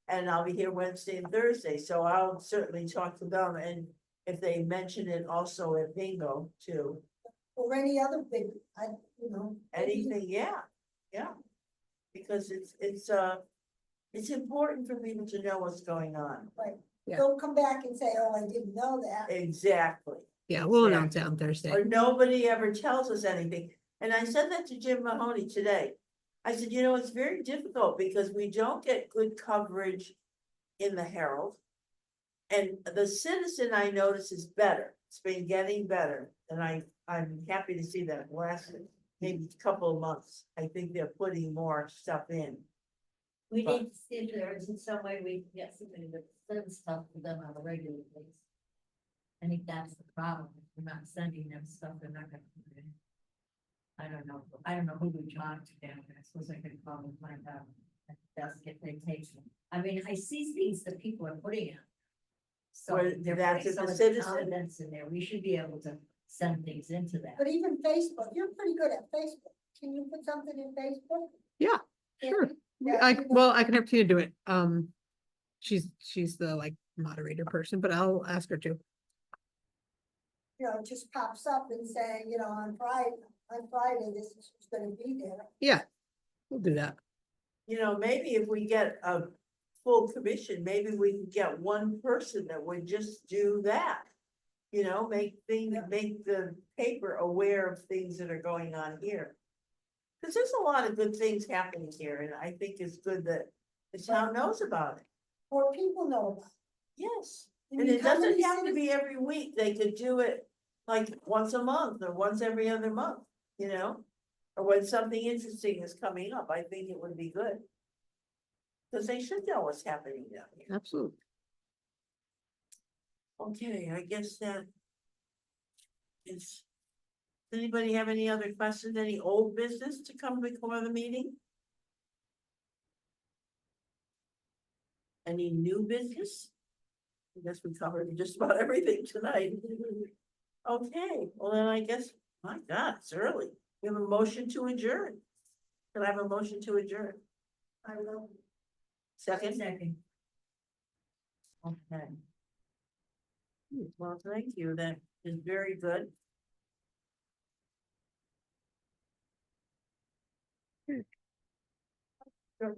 and I'll be here Wednesday and Thursday, so I'll certainly talk to them, and if they mention it also at bingo too. Or any other big, Anything, yeah. Because it's important for people to know what's going on. Yeah. Don't come back and say, oh, I didn't know that. Exactly. yeah, we'll announce it on Thursday. Or nobody ever tells us anything. And I said that to Jim Mahoney today. I said, it's very difficult because we don't get good coverage in the Herald. And the Citizen, I notice, is better. It's been getting better, and I'm happy to see that last maybe couple of months. I think they're putting more stuff in. We But- need to see if there isn't some way we can get somebody that sends stuff to them on a regular basis. I think that's the problem. If we're not sending them stuff, they're not gonna. put it in. I don't know who we talked to down there. I suppose I could call and find out. That's if they take them. I mean, I see things that people are putting in. So Where they're that's putting at the so much Citizen? confidence in there. We should be able to send things into that. But even Facebook, you're pretty good at Facebook. Can you put something in Facebook? Yeah, Yeah. sure. Yeah, I you know. well, I can have Tina do it. She's the like moderator person, but I'll ask her to. It just pops up and say, on Friday, this is who's gonna be there. Yeah, we'll do that. Maybe if we get a full commission, maybe we can get one person that would just do that. Make the paper aware of things that are going on here. Cause there's a lot of good things happening here, and I think it's good that the town knows about it. Or people know about Yes, it. and it How doesn't many have to citizens- be every week, they could do it like once a month or once every other month, you know? Or when something interesting is coming up, I think it would be good. Cause they should know what's happening down here. Absolutely. Okay, I guess that is. Does anybody have any other questions, any old business to come before the meeting? Any new business? I guess we covered just about everything tonight. Okay, well then I guess, my God, it's early. We have a motion to adjourn. Can I have a motion to adjourn? I will. Second? Second. Okay. Well, thank you, that is very good. Sure,